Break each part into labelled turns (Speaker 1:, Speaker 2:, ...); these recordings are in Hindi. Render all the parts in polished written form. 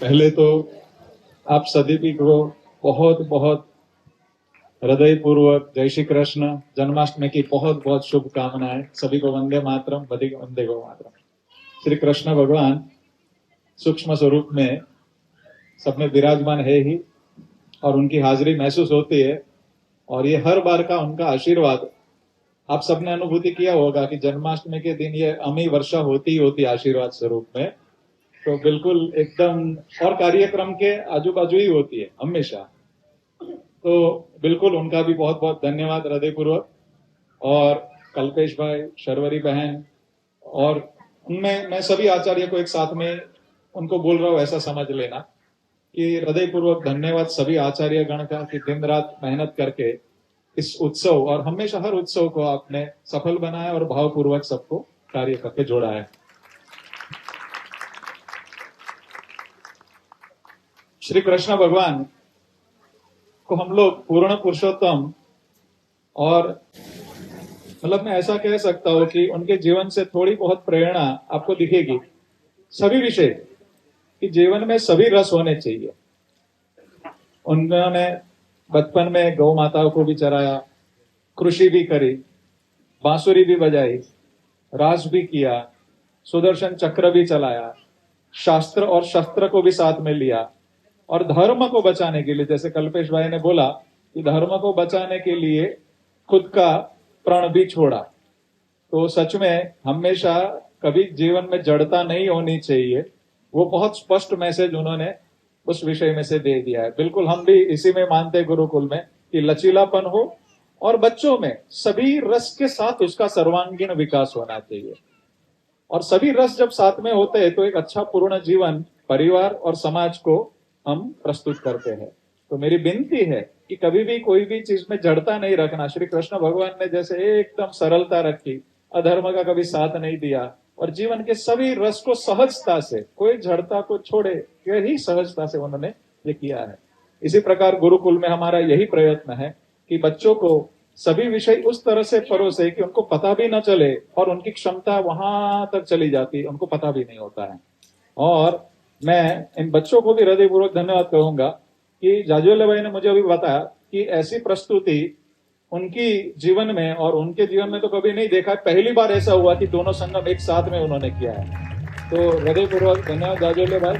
Speaker 1: पहले तो आप सभी को बहुत बहुत हृदय पूर्वक जय श्री कृष्ण जन्माष्टमी की बहुत बहुत शुभकामनाएं। सभी को वंदे मातरम, वंदे गो मातरम। श्री कृष्ण भगवान सूक्ष्म स्वरूप में सब में विराजमान है ही, और उनकी हाजिरी महसूस होती है। और ये हर बार का उनका आशीर्वाद आप सबने अनुभूति किया होगा कि जन्माष्टमी के दिन ये अमी वर्षा होती होती आशीर्वाद स्वरूप में, तो बिल्कुल एकदम, और कार्यक्रम के आजू बाजू ही होती है हमेशा। तो बिल्कुल उनका भी बहुत बहुत धन्यवाद हृदयपूर्वक। और कल्पेश भाई, शर्वरी बहन, और उनमें मैं सभी आचार्य को एक साथ में उनको बोल रहा हूं, ऐसा समझ लेना कि हृदयपूर्वक धन्यवाद सभी आचार्य गण का कि दिन रात मेहनत करके इस उत्सव और हमेशा हर उत्सव को आपने सफल बनाया और भावपूर्वक सबको कार्य करके जोड़ा है। श्री कृष्ण भगवान को हम लोग पूर्ण पुरुषोत्तम, और मतलब मैं ऐसा कह सकता हूं कि उनके जीवन से थोड़ी बहुत प्रेरणा आपको दिखेगी सभी विषय कि जीवन में सभी रस होने चाहिए। उन्होंने बचपन में गौ माताओं को भी चराया, कृषि भी करी, बांसुरी भी बजाई, रास भी किया, सुदर्शन चक्र भी चलाया, शास्त्र और शस्त्र को भी साथ में लिया, और धर्म को बचाने के लिए, जैसे कल्पेश भाई ने बोला कि धर्म को बचाने के लिए खुद का प्राण भी छोड़ा। तो सच में हमेशा कभी जीवन में जड़ता नहीं होनी चाहिए, वो बहुत स्पष्ट मैसेज उन्होंने उस विषय में से दे दिया है। बिल्कुल हम भी इसी में मानते हैं गुरुकुल में कि लचीलापन हो और बच्चों में सभी रस के साथ उसका सर्वांगीण विकास होना चाहिए। और सभी रस जब साथ में होते हैं तो एक अच्छा पूर्ण जीवन परिवार और समाज को हम प्रस्तुत करते हैं। तो मेरी विनती है कि कभी भी कोई भी चीज में जड़ता नहीं रखना। श्री कृष्ण भगवान ने जैसे एकदम सरलता रखी, अधर्म का कभी साथ नहीं दिया, और जीवन के सभी रस को सहजता से, कोई जड़ता को छोड़े यही सहजता से उन्होंने ये किया है। इसी प्रकार गुरुकुल में हमारा यही प्रयत्न है कि बच्चों को सभी विषय उस तरह से परोसे कि उनको पता भी न चले और उनकी क्षमता वहां तक चली जाती है, उनको पता भी नहीं होता है। और मैं इन बच्चों को भी हृदयपूर्वक धन्यवाद कहूंगा कि जाजोले भाई ने मुझे अभी बताया कि ऐसी प्रस्तुति उनकी जीवन में और उनके जीवन में तो कभी नहीं देखा। पहली बार ऐसा हुआ कि दोनों संगम एक साथ में उन्होंने किया है। तो हृदयपूर्वक धन्यवाद जाजोले भाई।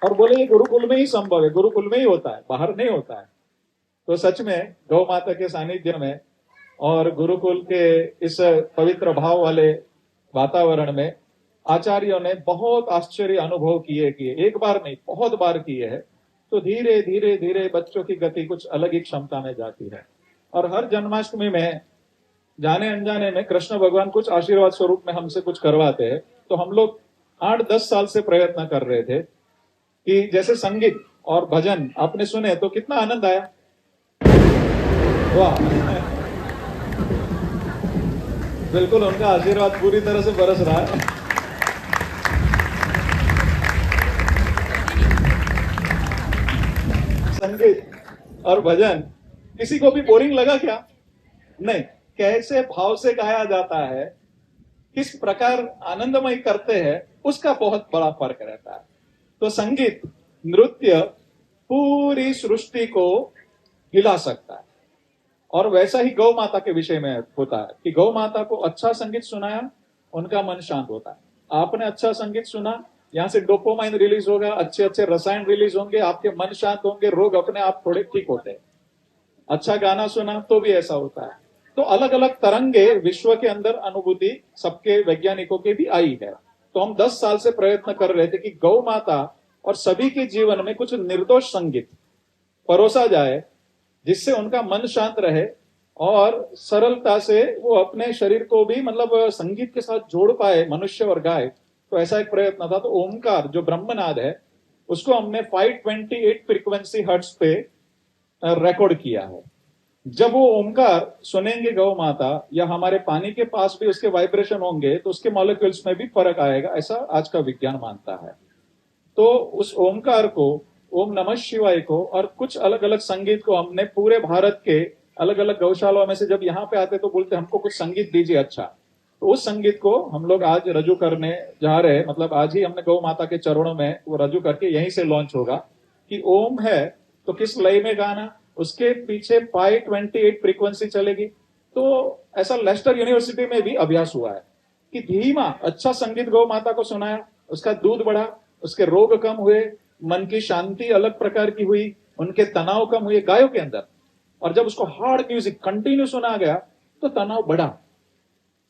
Speaker 1: और बोले ये गुरुकुल में ही संभव है, गुरुकुल में ही होता है, बाहर नहीं होता है। तो सच में गौ माता के सानिध्य में और गुरुकुल के इस पवित्र भाव वाले वातावरण में आचार्यों ने बहुत आश्चर्य अनुभव किए, एक बार नहीं बहुत बार किए हैं। तो धीरे धीरे धीरे बच्चों की गति कुछ अलग ही क्षमता में जाती है। और हर जन्माष्टमी में जाने अनजाने में कृष्ण भगवान कुछ आशीर्वाद स्वरूप में हमसे कुछ करवाते हैं। तो हम लोग 8-10 साल से प्रयत्न कर रहे थे कि जैसे संगीत और भजन आपने सुने तो कितना आनंद आया। वाह, बिल्कुल उनका आशीर्वाद पूरी तरह से बरस रहा है। संगीत और भजन किसी को भी बोरिंग लगा क्या? नहीं, कैसे भाव से गाया जाता है, किस प्रकार आनंदमय करते हैं, उसका बहुत बड़ा फर्क रहता है। तो संगीत, नृत्य पूरी सृष्टि को हिला सकता है। और वैसा ही गौ माता के विषय में होता है कि गौ माता को अच्छा संगीत सुनाया, उनका मन शांत होता है। आपने अच्छा संगीत सुना, यहाँ से डोपामाइन रिलीज होगा, अच्छे अच्छे रसायन रिलीज होंगे, आपके मन शांत होंगे, रोग अपने आप थोड़े ठीक होते हैं। अच्छा गाना सुना तो भी ऐसा होता है। तो अलग अलग तरंगे विश्व के अंदर अनुभूति सबके वैज्ञानिकों की भी आई है। तो हम 10 साल से प्रयत्न कर रहे थे कि गौ माता और सभी के जीवन में कुछ निर्दोष संगीत परोसा जाए, जिससे उनका मन शांत रहे और सरलता से वो अपने शरीर को भी मतलब संगीत के साथ जोड़ पाए, मनुष्य और गाय। तो ऐसा एक प्रयत्न था। तो ओमकार जो ब्रह्मनाद है उसको हमने 528 फ्रीक्वेंसी हर्ट्ज पे रिकॉर्ड किया है। जब वो ओमकार सुनेंगे गौ माता या हमारे पानी के पास भी उसके वाइब्रेशन होंगे तो उसके मॉलिक्यूल्स में भी फर्क आएगा, ऐसा आज का विज्ञान मानता है। तो उस ओमकार को, ओम नमः शिवाय को और कुछ अलग अलग संगीत को हमने पूरे भारत के अलग अलग गौशालाओं में से जब यहाँ पे आते तो बोलते हमको कुछ संगीत दीजिए अच्छा। तो उस संगीत को हम लोग आज रजू करने जा रहे हैं, मतलब आज ही हमने गौ माता के चरणों में वो रजू करके यहीं से लॉन्च होगा कि ओम है तो किस लय में गाना, उसके पीछे पाई 28 फ्रीक्वेंसी चलेगी। तो ऐसा लेस्टर यूनिवर्सिटी में भी अभ्यास हुआ है कि धीमा अच्छा संगीत गौ माता को सुनाया, उसका दूध बढ़ा, उसके रोग कम हुए, मन की शांति अलग प्रकार की हुई, उनके तनाव कम हुए गायों के अंदर। और जब उसको हार्ड म्यूजिक कंटिन्यू सुना गया तो तनाव बढ़ा।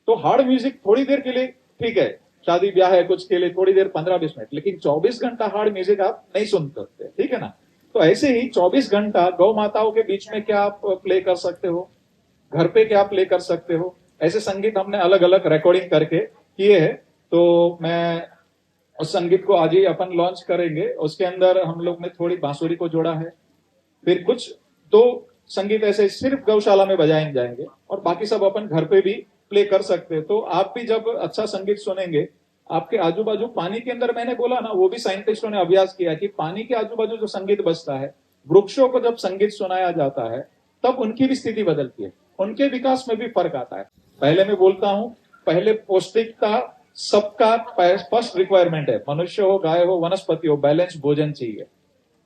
Speaker 1: तो हार्ड म्यूजिक थोड़ी देर के लिए ठीक है, शादी ब्याह है कुछ के लिए थोड़ी देर 15-20 मिनट, लेकिन 24 घंटा हार्ड म्यूजिक आप नहीं सुन सकते, ठीक है ना। तो ऐसे ही 24 घंटा गौ माताओं के बीच में क्या आप प्ले कर सकते हो, घर पे क्या प्ले कर सकते हो, ऐसे संगीत हमने अलग अलग रिकॉर्डिंग करके किए हैं। तो मैं उस संगीत को आज ही अपन लॉन्च करेंगे। उसके अंदर हम लोग ने थोड़ी बांसुरी को जोड़ा है, फिर कुछ दो संगीत ऐसे सिर्फ गौशाला में बजाए जाएंगे और बाकी सब अपन घर पे भी प्ले कर सकते हैं। तो आप भी जब अच्छा संगीत सुनेंगे, आपके आजू बाजू पानी के अंदर, मैंने बोला ना, वो भी साइंटिस्टों ने अभ्यास किया कि पानी के आजू बाजू जो संगीत बजता है, वृक्षों को जब संगीत सुनाया जाता है तब उनकी भी स्थिति बदलती है, उनके विकास में भी फर्क आता है। पहले मैं बोलता हूं, पहले पौष्टिकता सबका फर्स्ट रिक्वायरमेंट है। मनुष्य हो, गाय हो, वनस्पति हो, बैलेंस भोजन चाहिए।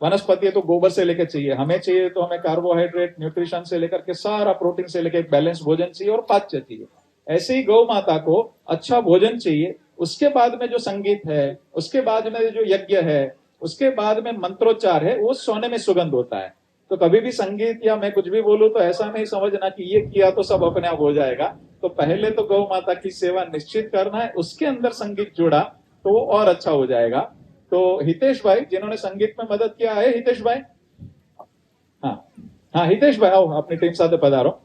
Speaker 1: वनस्पति है तो गोबर से लेकर चाहिए, हमें चाहिए तो हमें कार्बोहाइड्रेट न्यूट्रिशन से लेकर के सारा प्रोटीन से लेकर बैलेंस भोजन चाहिए और पाच्य चाहिए। ऐसे ही गौ माता को अच्छा भोजन चाहिए, उसके बाद में जो संगीत है, उसके बाद में जो यज्ञ है, उसके बाद में मंत्रोच्चार है, वो सोने में सुगंध होता है। तो कभी भी संगीत या मैं कुछ भी बोलूं तो ऐसा नहीं समझना कि ये किया तो सब अपने आप हो जाएगा। तो पहले तो गौ माता की सेवा निश्चित करना है, उसके अंदर संगीत जुड़ा तो वो और अच्छा हो जाएगा। तो हितेश भाई जिन्होंने संगीत में मदद किया है, हितेश भाई, हाँ हाँ हितेश भाई आओ अपनी टीम साथ पधारो।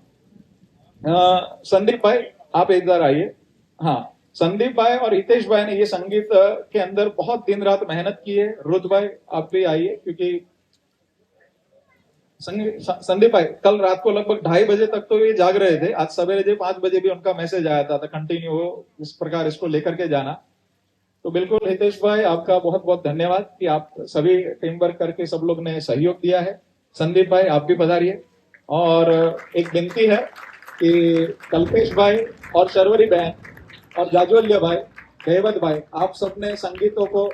Speaker 1: संदीप भाई आप एक बार आइए। हाँ, संदीप भाई और हितेश भाई ने ये संगीत के अंदर बहुत दिन रात मेहनत की है। रुद्र भाई आप भी आइए, क्योंकि संदीप भाई कल रात को लगभग 2:30 बजे तक तो ये जाग रहे थे, आज सवेरे जो 5 बजे भी उनका मैसेज आया था कंटिन्यू हो इस प्रकार इसको लेकर के जाना। तो बिल्कुल हितेश भाई आपका बहुत बहुत धन्यवाद कि आप सभी टीम वर्क करके सब लोग ने सहयोग दिया है। संदीप भाई आप भी पधारिए। और एक विनती है कि कल्पेश भाई और शर्वरी बहन और जाज्वल्य भाई, देवत भाई, आप सबने संगीतों को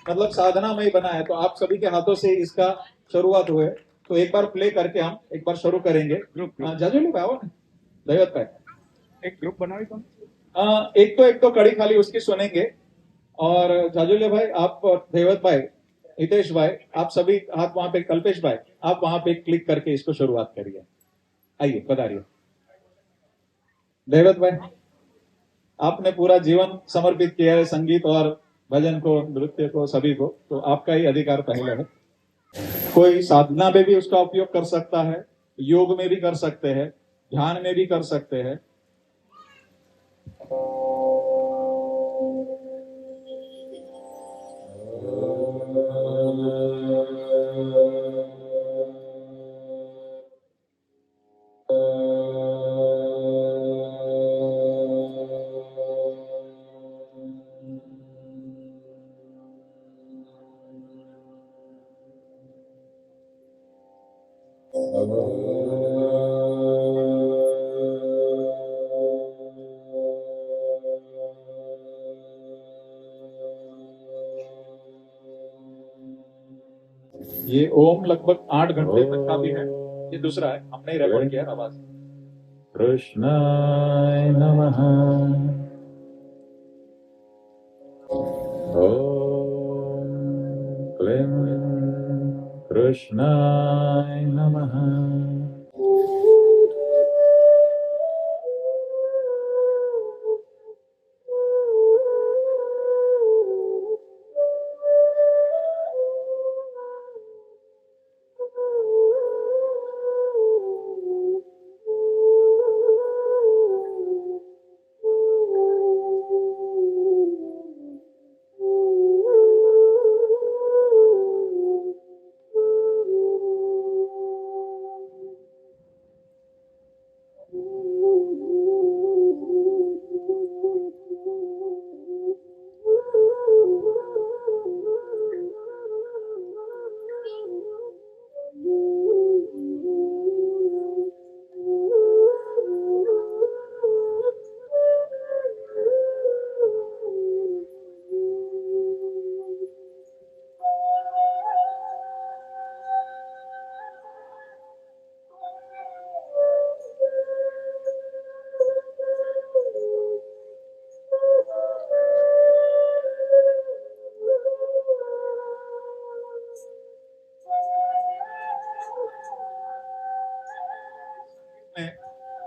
Speaker 1: मतलब साधना में ही बनाया, तो आप सभी के हाथों से इसका शुरुआत हुए। तो एक बार प्ले करके हम एक बार शुरू करेंगे। जाज्वल्य भाई आओ, देवत भाई
Speaker 2: एक ग्रुप बनावी तो
Speaker 1: एक तो कड़ी खाली उसकी सुनेंगे। और जाजुल्य भाई, आप, देवत भाई, हितेश भाई, आप सभी हाथ वहां पे, कल्पेश भाई आप वहां पे क्लिक करके इसको शुरुआत करिए। आइए पधारिए। देवत भाई आपने पूरा जीवन समर्पित किया है संगीत और भजन को, नृत्य को, सभी को, तो आपका ही अधिकार पहले है। कोई साधना में भी उसका उपयोग कर सकता है, योग में भी कर सकते हैं, ध्यान में भी कर सकते हैं। ये ओम लगभग 8 घंटे तक का भी है। ये दूसरा है, हमने रिकॉर्ड किया आवाज। कृष्णाय नमः। ओम क्लीं कृष्णाय नमः।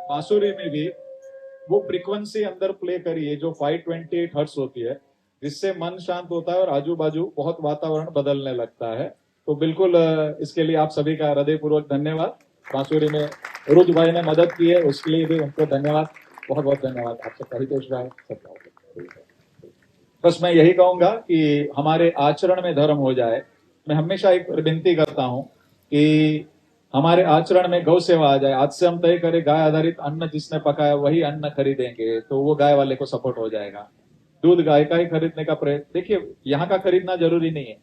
Speaker 1: बांसुरी में भी वो फ्रीक्वेंसी अंदर प्ले करिए जो 528 हर्ट्ज होती है, जिससे मन शांत होता है और आजू बाजू बहुत वातावरण बदलने लगता है। तो बिल्कुल इसके लिए आप सभी का हृदयपूर्वक धन्यवाद। बांसुरी में रुज भाई ने मदद की है, उसके लिए भी उनको धन्यवाद, बहुत बहुत धन्यवाद आप सबका, हितेश भाई सबका। बस मैं यही कहूंगा कि हमारे आचरण में धर्म हो जाए। मैं हमेशा एक विनती करता हूं कि हमारे आचरण में गौ सेवा आ जाए। आज से हम तय करें गाय आधारित अन्न जिसने पकाया वही अन्न खरीदेंगे, तो वो गाय वाले को सपोर्ट हो जाएगा। दूध गाय का ही खरीदने का प्रयत्न, देखिए यहाँ का खरीदना जरूरी नहीं है,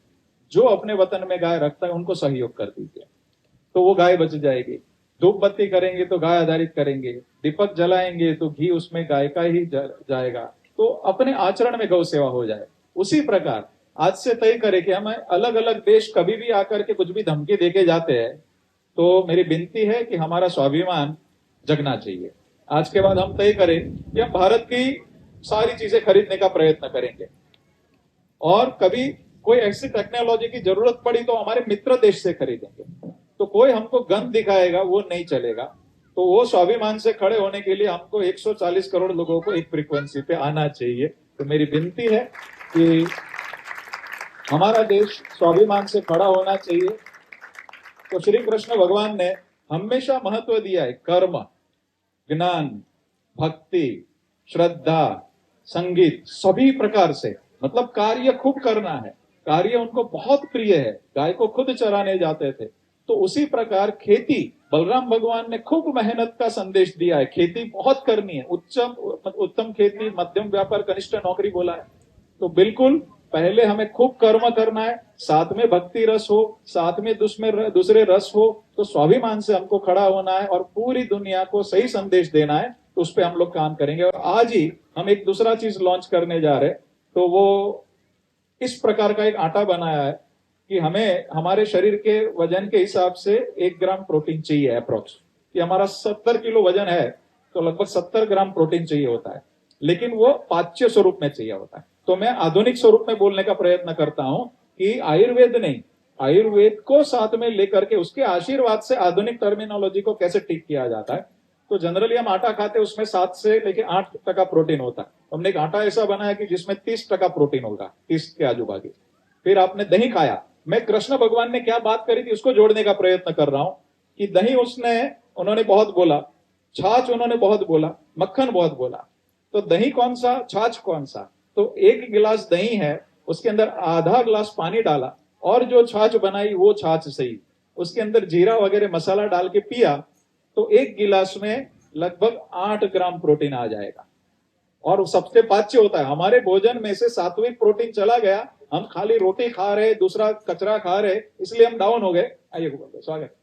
Speaker 1: जो अपने वतन में गाय रखता है उनको सहयोग कर दीजिए, तो वो गाय बच जाएगी। धूप बत्ती करेंगे तो गाय आधारित करेंगे, दीपक जलाएंगे तो घी उसमें गाय का ही जाएगा, तो अपने आचरण में गौ सेवा हो जाए। उसी प्रकार आज से तय करें कि हमें अलग अलग देश कभी भी आकर के कुछ भी धमकी देके जाते हैं, तो मेरी विनती है कि हमारा स्वाभिमान जगना चाहिए। आज के बाद हम तय करें कि हम भारत की सारी चीजें खरीदने का प्रयत्न करेंगे, और कभी कोई ऐसी टेक्नोलॉजी की जरूरत पड़ी तो हमारे मित्र देश से खरीदेंगे। तो कोई हमको गंद दिखाएगा वो नहीं चलेगा। तो वो स्वाभिमान से खड़े होने के लिए हमको 140 करोड़ लोगों को एक फ्रीक्वेंसी पे आना चाहिए। तो मेरी विनती है कि हमारा देश स्वाभिमान से खड़ा होना चाहिए। तो श्री कृष्ण भगवान ने हमेशा महत्व दिया है कर्म, ज्ञान, भक्ति, श्रद्धा, संगीत, सभी प्रकार से, मतलब कार्य खूब करना है। कार्य उनको बहुत प्रिय है, गाय को खुद चराने जाते थे। तो उसी प्रकार खेती, बलराम भगवान ने खूब मेहनत का संदेश दिया है, खेती बहुत करनी है, उत्तम खेती, मध्यम व्यापार, कनिष्ठ नौकरी बोला है। तो बिल्कुल पहले हमें खूब कर्म करना है, साथ में भक्ति रस हो, साथ में दूसरे रस हो, तो स्वाभिमान से हमको खड़ा होना है और पूरी दुनिया को सही संदेश देना है। तो उस पर हम लोग काम करेंगे। और आज ही हम एक दूसरा चीज लॉन्च करने जा रहे हैं, तो वो इस प्रकार का एक आटा बनाया है कि हमें हमारे शरीर के वजन के हिसाब से 1 ग्राम प्रोटीन चाहिए अप्रोक्स। कि हमारा 70 किलो वजन है तो लगभग 70 ग्राम प्रोटीन चाहिए होता है, लेकिन वो पाच्य स्वरूप में चाहिए होता है। तो मैं आधुनिक स्वरूप में बोलने का प्रयत्न करता हूं कि आयुर्वेद नहीं, आयुर्वेद को साथ में लेकर के उसके आशीर्वाद से आधुनिक टर्मिनोलॉजी को कैसे ठीक किया जाता है। तो जनरली हम आटा खाते हैं, उसमें 7 से लेके 8% प्रोटीन होता है। हमने एक आटा ऐसा बनाया कि जिसमें 30% प्रोटीन होगा, 30 के आजू बाजू। फिर आपने दही खाया, मैं कृष्ण भगवान ने क्या बात करी थी उसको जोड़ने का प्रयत्न कर रहा हूं कि दही उन्होंने बहुत बोला, छाछ उन्होंने बहुत बोला, मक्खन बहुत बोला। तो दही कौन सा, छाछ कौन सा? तो 1 गिलास दही है, उसके अंदर आधा गिलास पानी डाला और जो छाछ बनाई वो छाछ सही, उसके अंदर जीरा वगैरह मसाला डाल के पिया, तो 1 गिलास में लगभग 8 ग्राम प्रोटीन आ जाएगा। और सबसे पाच्य होता है। हमारे भोजन में से सात्विक प्रोटीन चला गया, हम खाली रोटी खा रहे, दूसरा कचरा खा रहे, इसलिए हम डाउन हो गए। आइए गोपाल भाई, स्वागत।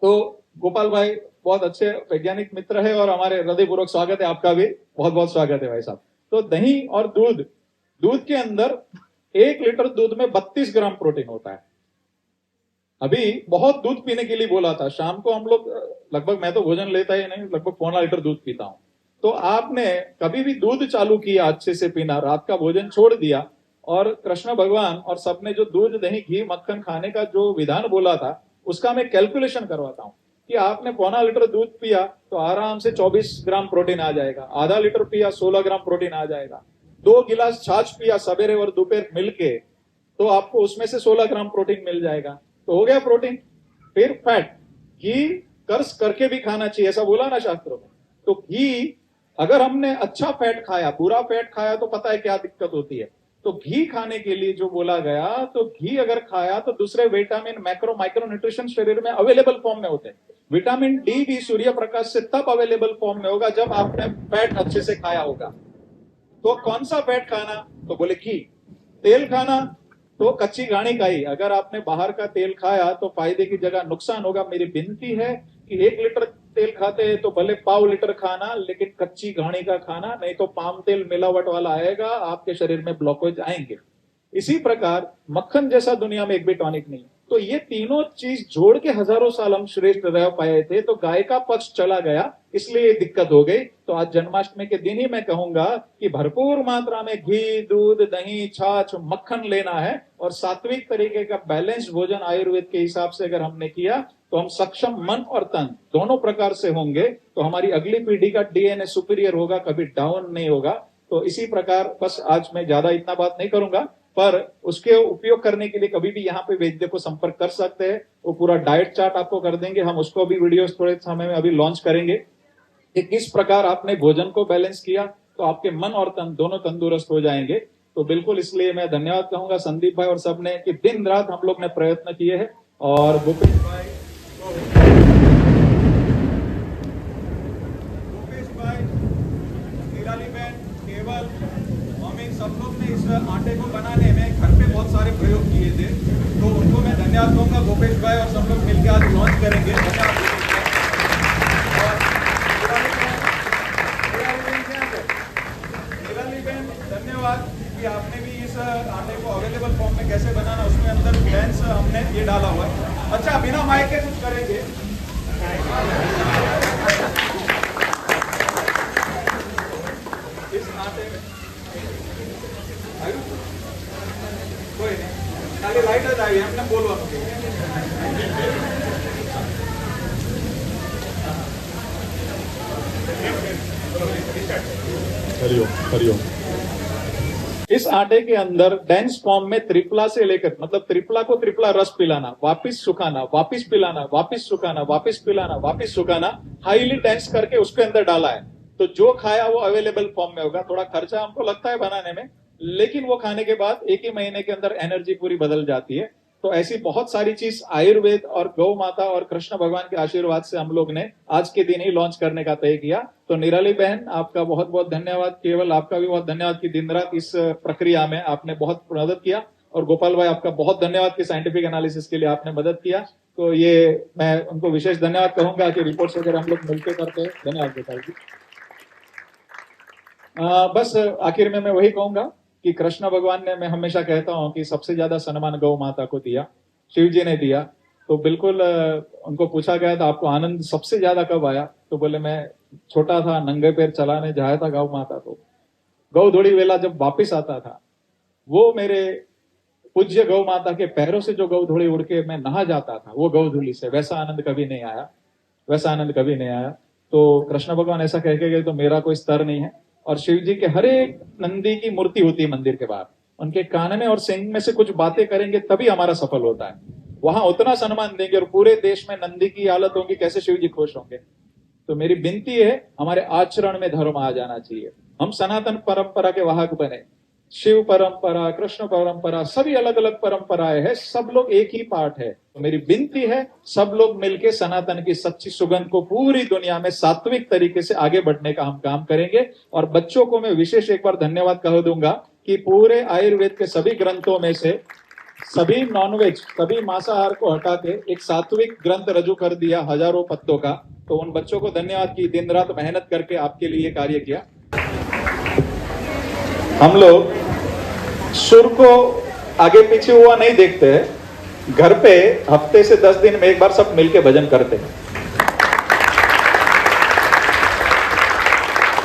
Speaker 1: तो गोपाल भाई बहुत अच्छे वैज्ञानिक मित्र है और हमारे हृदयपूर्वक स्वागत है आपका भी, बहुत बहुत स्वागत है भाई साहब। तो दही और दूध के अंदर 1 लीटर दूध में 32 ग्राम प्रोटीन होता है। अभी बहुत दूध पीने के लिए बोला था, शाम को हम लोग लगभग, मैं तो भोजन लेता ही नहीं, लगभग 1.25 लीटर दूध पीता हूं। तो आपने कभी भी दूध चालू किया अच्छे से पीना, रात का भोजन छोड़ दिया, और कृष्ण भगवान और सबने जो दूध, दही, घी, मक्खन खाने का जो विधान बोला था उसका मैं कैलकुलेशन करवाता हूं कि आपने 1.25 लीटर दूध पिया तो आराम से 24 ग्राम प्रोटीन आ जाएगा, आधा लीटर पिया 16 ग्राम प्रोटीन आ जाएगा, 2 गिलास छाछ पिया सवेरे और दोपहर मिलके तो आपको उसमें से 16 ग्राम प्रोटीन मिल जाएगा। तो हो गया प्रोटीन। फिर फैट, घी कर्ज करके भी खाना चाहिए, ऐसा बोला ना शास्त्रों में। तो घी, अगर हमने अच्छा फैट खाया, बुरा फैट खाया तो पता है क्या दिक्कत होती है। तो घी खाने के लिए जो बोला गया, तो घी अगर खाया तो दूसरे विटामिन, मैक्रो माइक्रो न्यूट्रिशन शरीर में अवेलेबल फॉर्म में होते हैं। विटामिन डी भी सूर्य प्रकाश से तब अवेलेबल फॉर्म में होगा जब आपने फैट अच्छे से खाया होगा। तो कौन सा फैट खाना, तो बोले घी। तेल खाना तो कच्ची घानी का ही, अगर आपने बाहर का तेल खाया तो फायदे की जगह नुकसान होगा। मेरी विनती है कि 1 लीटर तेल खाते हैं तो भले 1/4 लीटर खाना, लेकिन कच्ची घानी का खाना, नहीं तो पाम तेल मिलावट वाला आएगा, आपके शरीर में ब्लॉकेज आएंगे। इसी प्रकार मक्खन जैसा दुनिया में एक भी टॉनिक नहीं। तो ये तीनों चीज जोड़ के हजारों साल हम श्रेष्ठ रह पाए थे, तो गाय का पक्ष चला गया, इसलिए ये दिक्कत हो गई। तो आज जन्माष्टमी के दिन ही मैं कहूंगा कि भरपूर मात्रा में घी, दूध, दही, छाछ, मक्खन लेना है और सात्विक तरीके का बैलेंस भोजन आयुर्वेद के हिसाब से अगर हमने किया तो हम सक्षम मन और तन दोनों प्रकार से होंगे, तो हमारी अगली पीढ़ी का डीएनए सुपीरियर होगा, कभी डाउन नहीं होगा। तो इसी प्रकार बस आज मैं ज्यादा इतना बात नहीं करूंगा, पर उसके उपयोग करने के लिए कभी भी यहाँ पे वैद्य को संपर्क कर सकते हैं। वो पूरा डाइट चार्ट आपको कर देंगे, हम उसको भी वीडियोस थोड़े समय में अभी लॉन्च करेंगे कि किस प्रकार आपने भोजन को बैलेंस किया तो आपके मन और तन दोनों तंदुरुस्त हो जाएंगे। तो बिल्कुल इसलिए मैं धन्यवाद कहूंगा संदीप भाई और सबने कि दिन रात हम लोग ने प्रयत्न किए हैं। और भूपेश भाई, निराली बहन, केवल, मम्मी, सब लोग ने इस आटे को बनाने में घर पे बहुत सारे प्रयोग किए थे, तो उनको मैं धन्यवाद दूंगा। भूपेश भाई और सब लोग मिलकर आज लॉन्च करेंगे। धन्यवाद। निराली बहन, धन्यवाद कि आपने भी इस आटे को अवेलेबल फॉर्म में कैसे बनाना, उसमें अंदर बैंस हमने ये डाला हुआ है। अच्छा, बिना माइक के कुछ करेंगे। इस आटे में कोई नहीं, खाली लाइट आई हमने बोलवा
Speaker 3: हरिओम हरिओम।
Speaker 1: इस आटे के अंदर डेंस फॉर्म में त्रिपला से लेकर, मतलब त्रिपला को त्रिपला रस पिलाना, वापिस सुखाना, वापिस पिलाना, वापिस सुखाना, वापिस पिलाना, वापिस सुखाना, हाईली डेंस करके उसके अंदर डाला है। तो जो खाया वो अवेलेबल फॉर्म में होगा। थोड़ा खर्चा हमको लगता है बनाने में, लेकिन वो खाने के बाद एक ही महीने के अंदर एनर्जी पूरी बदल जाती है। तो ऐसी बहुत सारी चीज आयुर्वेद और गौ माता और कृष्ण भगवान के आशीर्वाद से हम लोग ने आज के दिन ही लॉन्च करने का तय किया। तो निराली बहन, आपका बहुत बहुत धन्यवाद। केवल आपका भी बहुत धन्यवाद कि दिन रात इस प्रक्रिया में आपने बहुत मदद किया। और गोपाल भाई, आपका बहुत धन्यवाद कि साइंटिफिक एनालिसिस के लिए आपने मदद किया। तो ये मैं उनको विशेष धन्यवाद कहूंगा कि रिपोर्ट्स वगैरह हम लोग मिलकर करते हैं। धन्यवाद गोपाल जी। बस आखिर में मैं वही कहूंगा कि कृष्ण भगवान ने, मैं हमेशा कहता हूं कि सबसे ज्यादा सम्मान गौ माता को दिया, शिव जी ने दिया। तो बिल्कुल उनको पूछा गया था आपको आनंद सबसे ज्यादा कब आया, तो बोले मैं छोटा था, नंगे पैर चलाने जाया था गौ माता को, गौ धोड़ी वेला जब वापिस आता था, वो मेरे पूज्य गौ माता के पैरों से जो गौ धोड़ी उड़ के मैं नहा जाता था, वो गौ धूली से, वैसा आनंद कभी नहीं आया, वैसा आनंद कभी नहीं आया। तो कृष्ण भगवान ऐसा कह के गए तो मेरा कोई स्तर नहीं है। और शिव जी के हर एक नंदी की मूर्ति होती है मंदिर के बाहर, उनके कान में और सिंह में से कुछ बातें करेंगे तभी हमारा सफल होता है। वहां उतना सम्मान देंगे और पूरे देश में नंदी की हालत होगी, कैसे शिव जी खुश होंगे। तो मेरी विनती है, हमारे आचरण में धर्म आ जाना चाहिए। हम सनातन परंपरा के वाहक बने। शिव परंपरा, कृष्ण परंपरा, सभी अलग अलग परंपराएं हैं, सब लोग एक ही पार्ट है। तो मेरी विनती है, सब लोग मिलके सनातन की सच्ची सुगंध को पूरी दुनिया में सात्विक तरीके से आगे बढ़ने का हम काम करेंगे। और बच्चों को मैं विशेष एक बार धन्यवाद कह दूंगा कि पूरे आयुर्वेद के सभी ग्रंथों में से सभी नॉनवेज, सभी मांसाहार को हटा के एक सात्विक ग्रंथ रजू कर दिया हजारों पत्तों का। तो उन बच्चों को धन्यवाद की दिन रात मेहनत करके आपके लिए कार्य किया। हम लोग सुर को आगे पीछे हुआ नहीं देखते हैं, घर पे हफ्ते से 10 दिन में एक बार सब मिलके भजन करते हैं।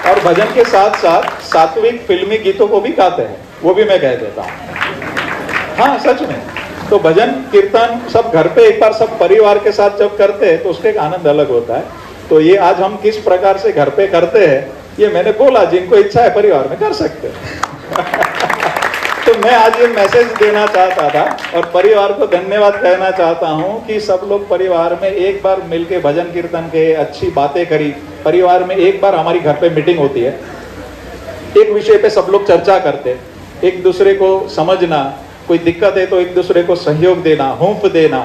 Speaker 1: और भजन के साथ साथ सात्विक फिल्मी गीतों को भी गाते हैं, वो भी मैं कह देता हूं। हाँ, सच में। तो भजन कीर्तन सब घर पे एक बार सब परिवार के साथ जब करते हैं तो उसका एक आनंद अलग होता है। तो ये आज हम किस प्रकार से घर पे करते हैं, ये मैंने बोला, जिनको इच्छा है परिवार में कर सकते हैं। तो मैं आज ये मैसेज देना चाहता था और परिवार को धन्यवाद कहना चाहता हूं कि सब लोग परिवार में एक बार मिलके भजन कीर्तन के अच्छी बातें करी। परिवार में एक बार हमारी घर पे मीटिंग होती है, एक विषय पे सब लोग चर्चा करते, एक दूसरे को समझना, कोई दिक्कत है तो एक दूसरे को सहयोग देना, हुंफ देना।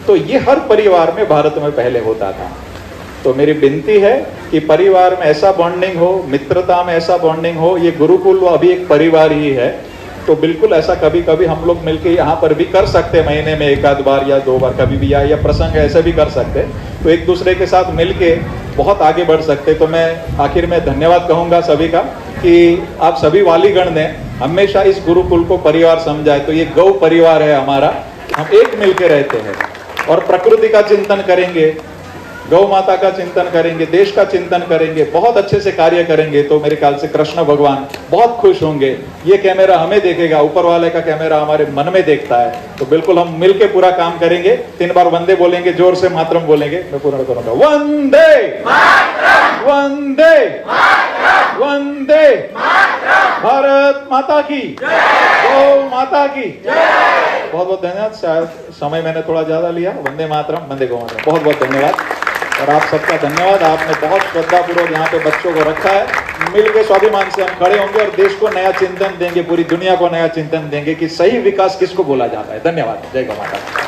Speaker 1: तो ये हर परिवार में भारत में पहले होता था। तो मेरी विनती है कि परिवार में ऐसा बॉन्डिंग हो, मित्रता में ऐसा बॉन्डिंग हो। ये गुरुकुल अभी एक परिवार ही है, तो बिल्कुल ऐसा कभी कभी हम लोग मिलके यहाँ पर भी कर सकते हैं, महीने में 1 आध बार या 2 बार कभी भी, या प्रसंग ऐसे भी कर सकते हैं। तो एक दूसरे के साथ मिलके बहुत आगे बढ़ सकते। तो मैं आखिर में धन्यवाद कहूंगा सभी का कि आप सभी वालीगण ने हमेशा इस गुरुकुल को परिवार समझा है। तो ये गौ परिवार है हमारा, हम एक मिलके रहते हैं और प्रकृति का चिंतन करेंगे, गौ माता का चिंतन करेंगे, देश का चिंतन करेंगे, बहुत अच्छे से कार्य करेंगे तो मेरे ख्याल से कृष्ण भगवान बहुत खुश होंगे। ये कैमरा हमें देखेगा, ऊपर वाले का कैमरा हमारे मन में देखता है, तो बिल्कुल हम मिलके पूरा काम करेंगे। 3 बार वंदे बोलेंगे, जोर से मातरम बोलेंगे, मैं पूर्ण करूंगा। वंदे वंदे वंदे भारत माता की, गौ माता की। बहुत बहुत धन्यवाद। शायद समय मैंने थोड़ा ज्यादा लिया। वंदे मातरम, वंदे गौ मातरम। बहुत बहुत धन्यवाद और आप सबका धन्यवाद। आपने बहुत श्रद्धापूर्वक यहाँ पे बच्चों को रखा है। मिलकर स्वाभिमान से हम खड़े होंगे और देश को नया चिंतन देंगे, पूरी दुनिया को नया चिंतन देंगे कि सही विकास किसको बोला जाता है। धन्यवाद। जय गौ माता।